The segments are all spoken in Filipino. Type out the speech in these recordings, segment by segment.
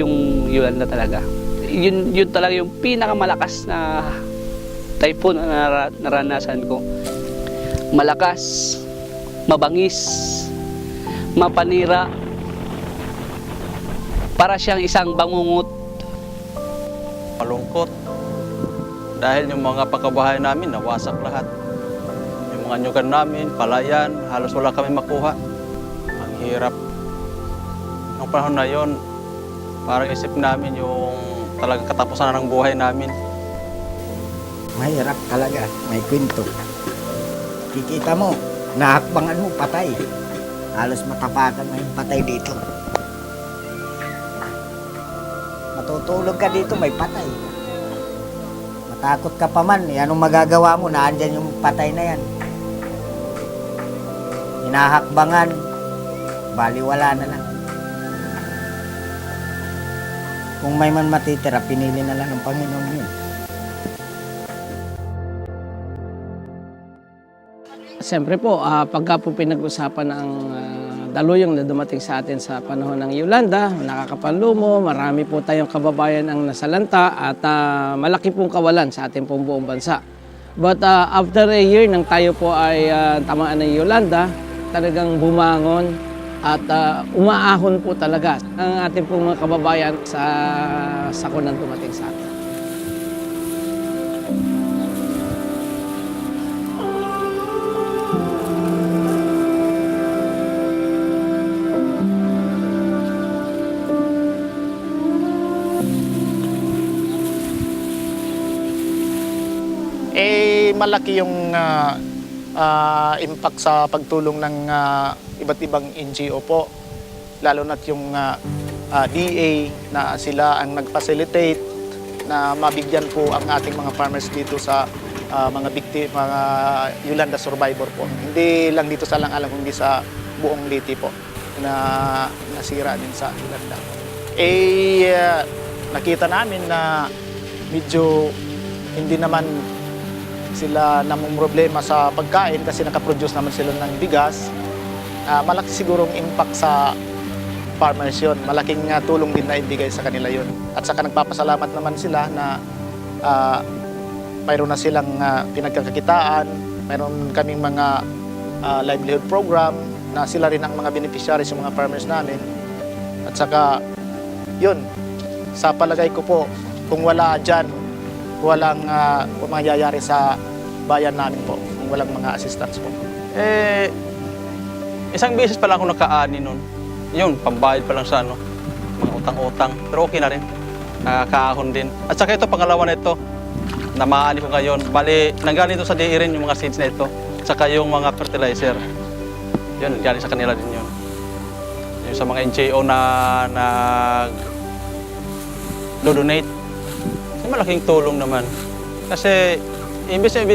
yung Yolanda talaga. Yun talaga yung pinakamalakas na typhoon na naranasan ko. Malakas, mabangis, mapanira, para siyang isang bangungot. Malungkot dahil yung mga pagkabahay namin nawasak lahat. Yung mga nyugan namin, palayan, halos wala kami makuha. Ang hirap. Noong panahon na yon, parang isip namin yung talagang katapusan ng buhay namin. Mahirap talaga, may kwento. Kikita mo, nahakbangan mo, patay. Halos matapakan mo yung patay dito. Matutulog ka dito, may patay. Matakot ka pa man, anong magagawa mo, naandyan yung patay na yan. Hinahakbangan, baliwala na lang. Kung may man matitira, pinili na lang ng Panginoon yun. Siyempre po, pagka po pinag-usapan ang daluyong na dumating sa atin sa panahon ng Yolanda, nakakapanlumo, marami po tayong kababayan ang nasalanta at malaki pong kawalan sa ating pong buong bansa. But after a year nang tayo po ay tamaan ng Yolanda, talagang bumangon at umaahon po talaga ang ating pong mga kababayan sa sakunang dumating sa atin. Malaki yung impact sa pagtulong ng iba't ibang NGO po. Lalo na't yung DA na sila ang nag-facilitate na mabigyan po ang ating mga farmers dito sa mga Yolanda survivor po. Hindi lang dito sa Alang-Alang, kundi sa buong Leyte po na nasira din sa Yolanda. Nakita namin na medyo hindi naman sila namang problema sa pagkain kasi nakaproduce naman sila ng bigas. Malaki sigurong impact sa farmers yun. Malaking tulong din na ibigay sa kanila yun. At saka nagpapasalamat naman sila na mayroon na silang pinagkakakitaan, mayroon kaming mga livelihood program na sila rin ang mga beneficiaries yung mga farmers namin. At saka yun, sa palagay ko po, kung wala dyan, walang mangyayari sa bayan namin po, kung walang mga assistance po. Isang beses pa lang ako nakaani nun. Yun, pambayad pa lang sa mga utang-utang. Pero okay na rin. Nakakaahon din. At saka ito, pangalawa na ito, na maani ko ngayon. Bali, nanggaling ito sa DE rin yung mga seeds na ito. At saka yung mga fertilizer. Yun, galing sa kanila din yun. Yung sa mga NGO na nag-donate. Malaking tulong naman. Kasi imbes na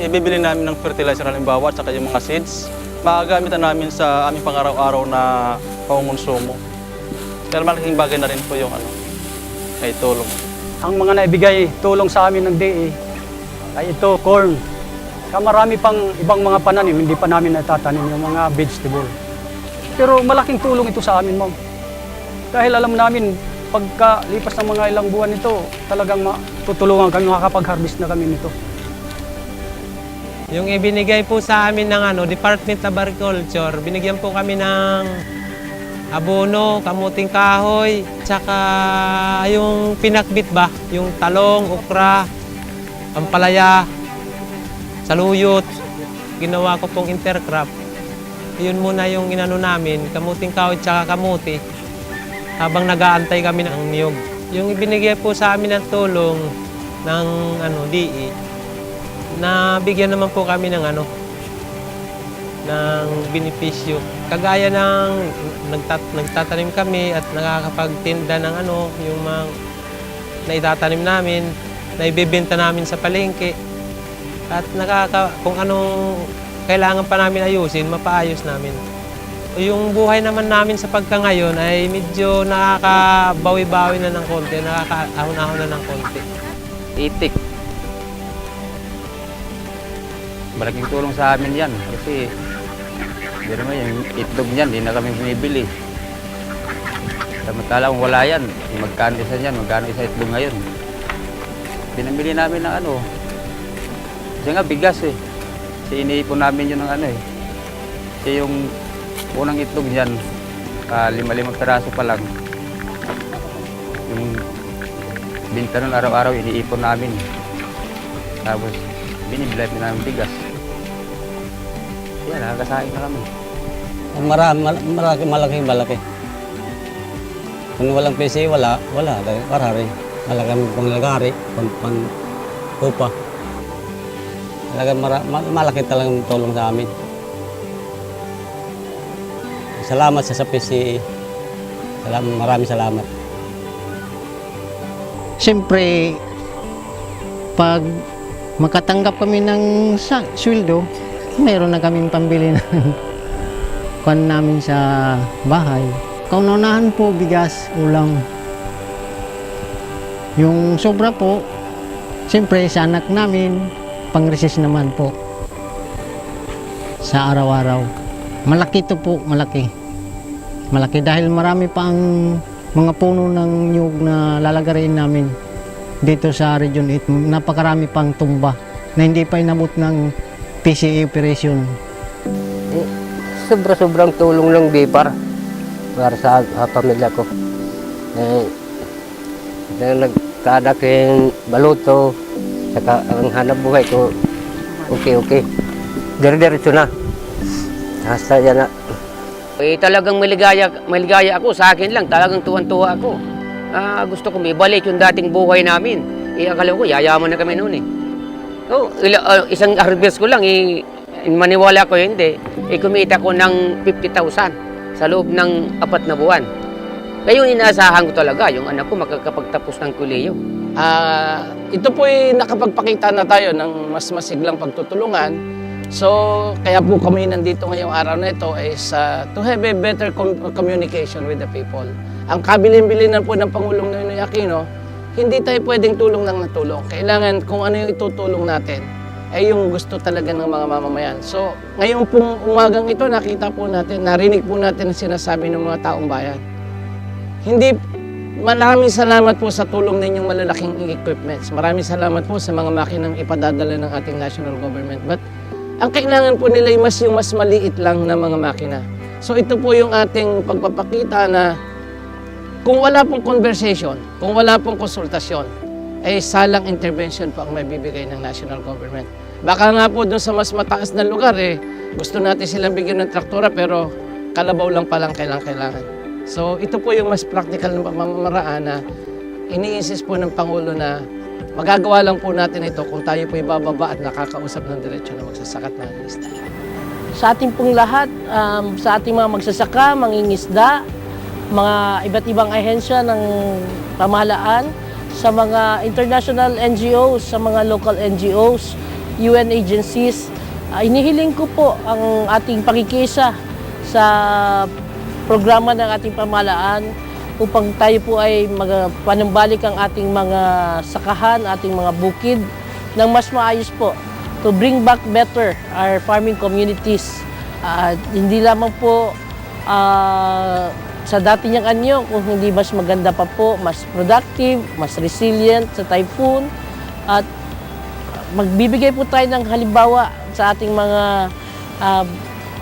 ibibili namin ng fertilizer halimbawa at saka yung mga seeds, magagamitan namin sa aming pang-araw-araw na pangungonsumo. Pero malaking bagay na rin po yung ay tulong. Ang mga naibigay tulong sa amin ng DE ay ito, corn. Marami pang ibang mga pananim, hindi pa namin natatanim yung mga vegetable. Pero malaking tulong ito sa amin, ma'am. Dahil alam namin, pagkalipas ng mga ilang buwan nito, talagang tutulungan kami, makakapag-harvest na kami nito. Yung ibinigay po sa amin ng Department of Agriculture, binigyan po kami ng abono, kamuting kahoy, tsaka yung pinakbit ba, yung talong, okra, ampalaya, saluyot. Ginawa ko pong intercrop. Yun muna yung inano namin, kamuting kahoy tsaka kamuti. Habang nag-aantay kami ng niyog. Yung ibinigay po sa amin ng tulong ng DE, na bigyan naman po kami ng ng benepisyo. Kagaya ng nagtatanim kami at nakakapagtinda ng yung mga naitatanim namin, na ibebenta namin sa palengke. At kung anong kailangan pa namin ayusin, mapaayos namin. Yung buhay naman namin sa pagkangayon ay medyo nakakabawi-bawi na ng konti, nakakaahon-ahon na ng konti. Itik. Malaking tulong sa amin yan kasi hindi naman yung itlog niyan, hindi na kami binibili. Samantalang wala yan. Magkano isa yan, magkano isa itlog ngayon. Pinamili namin ng ano. Kasi nga bigas eh. Kasi iniipon namin yun ng ano eh. Kasi yung unang itlog niyan, 5 peraso pa lang. Yung binta nun araw-araw, iniipon namin. Tapos binibilay namin bigas. Yan, nakakasahin na kami. Malaki. Kung walang PC, wala. Karari. Malaking panglagari, upa. Malaki talagang tulong sa amin. Salamat sa PCA. Maraming salamat. Siyempre, pag makatanggap kami ng sweldo, mayroon na kaming pambili ng kwan namin sa bahay. Kaunahan po, bigas, ulam. Yung sobra po, siyempre sa anak namin, pang-recess naman po. Sa araw-araw. Malaki to po, malaki. Malaki dahil marami pa ang mga puno ng nyug na lalagarin namin dito sa Region 8. Napakarami pang tumba na hindi pa inabot ng PCA operation. Sobrang tulong ng BIPAR para sa pamilya ko. Nagkadaking baluto, saka ang hanap buhay ko, okay. Diretso na. Hasta yan na. Talagang maligaya ako. Sa akin lang, talagang tuwan-tuwa ako. Gusto ko may balik yung dating buhay namin. Akala ko, yayaman na kami noon eh. Isang harvest ko lang, maniwala ko hindi. Kumita ko ng 50,000 sa loob ng 4 na buwan. Ngayon inaasahan ko talaga yung anak ko makakapagtapos ng kolehiyo. Ito po ay nakapagpakita na tayo ng mas masiglang pagtutulungan. So, kaya po kami nandito ngayong araw na ito is to have a better communication with the people. Ang kabilin-bilinan po ng Pangulong Noynoy Aquino, hindi tayo pwedeng tulong ng natulong. Kailangan kung ano yung itutulong natin, ay yung gusto talaga ng mga mamamayan. So, ngayon pong umagang ito, nakita po natin, narinig po natin ang sinasabi ng mga taong bayan. Maraming salamat po sa tulong ninyong malalaking equipments. Maraming salamat po sa mga makinang ipadadala ng ating national government. But ang kailangan po nila yung mas maliit lang na mga makina. So ito po yung ating pagpapakita na kung wala pong conversation, kung wala pong konsultasyon, ay salang intervention po ang may bibigay ng national government. Baka nga po doon sa mas mataas na lugar, gusto natin silang bigyan ng traktora pero kalabaw lang palang kailangan. So ito po yung mas practical na pamamaraan na ini-insist po ng Pangulo na magagawa lang po natin ito kung tayo po ibababa at nakakausap ng diretsyo na magsasakat ng isda. Sa ating pong lahat, sa ating mga magsasaka, mangingisda, mga iba't ibang ahensya ng pamahalaan, sa mga international NGOs, sa mga local NGOs, UN agencies, inihiling ko po ang ating pakikisa sa programa ng ating pamahalaan upang tayo po ay panumbalik ang ating mga sakahan, ating mga bukid ng mas maayos po to bring back better our farming communities. Hindi lamang po sa dati niyang anyo, kung hindi mas maganda pa po, mas productive, mas resilient sa typhoon. At magbibigay po tayo ng halimbawa sa ating mga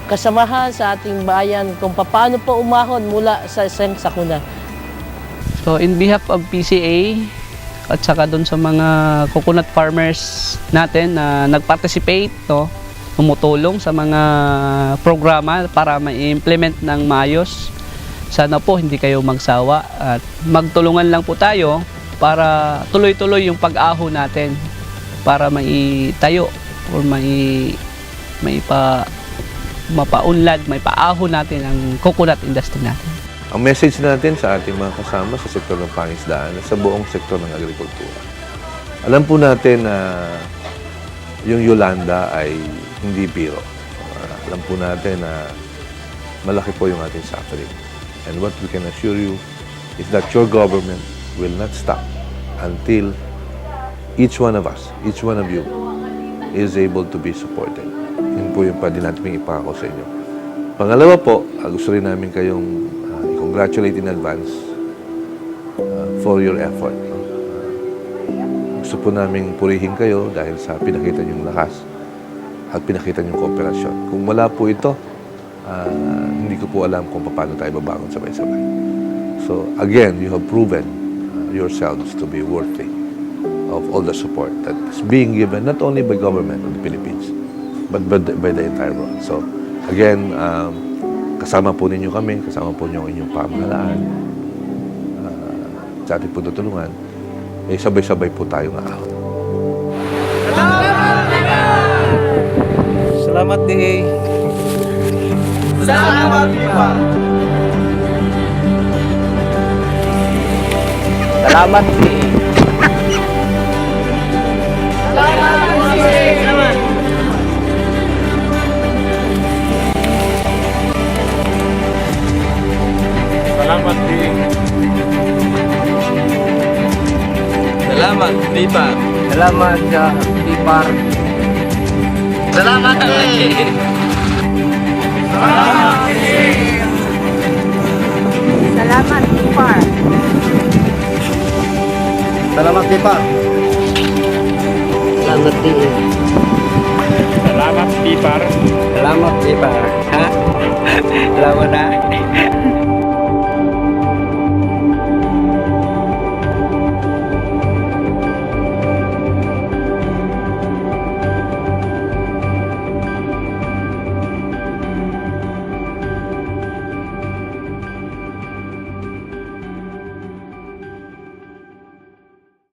kasamahan, sa ating bayan, kung paano po umahon mula sa isang sakuna. So in behalf of PCA at saka doon sa mga coconut farmers natin na nag-participate, tumutulong sa mga programa para ma-implement ng maayos. Sana po hindi kayo magsawa at magtulungan lang po tayo para tuloy-tuloy yung pag-aho natin para maitayo o mapaunlad, maipaahon natin ang coconut industry natin. Ang message natin sa ating mga kasama sa sektor ng pangisdaan at sa buong sektor ng agrikultura. Alam po natin na yung Yolanda ay hindi biro. Alam po natin na malaki po yung ating suffering. And what we can assure you is that your government will not stop until each one of us, each one of you, is able to be supported. Yun po yung pwede natin ipako sa inyo. Pangalawa po, gusto rin namin kayong congratulate in advance for your effort. Gusto po namin purihin kayo dahil sa pinakita niyong lakas at pinakita niyong kooperasyon. Kung wala po ito, hindi ko po alam kung paano tayo babangon sabay-sabay. So again, you have proven yourselves to be worthy of all the support that is being given not only by government of the Philippines, but by the entire world. So again, kasama po ninyo kami, kasama po ninyo ang inyong pamahalaan, sa ating po tutulungan, sabay-sabay po tayong aahon. Salamat din. Salamat, Pipa! Salamat din. Salamat din. Salamat, Pipa. Salamat sa Pipar. Salamat, Salamat, Pipar. Salamat, Pipa! Salamat din. Salamat, Pipar. Salamat Pipar. Ha? Salamat na.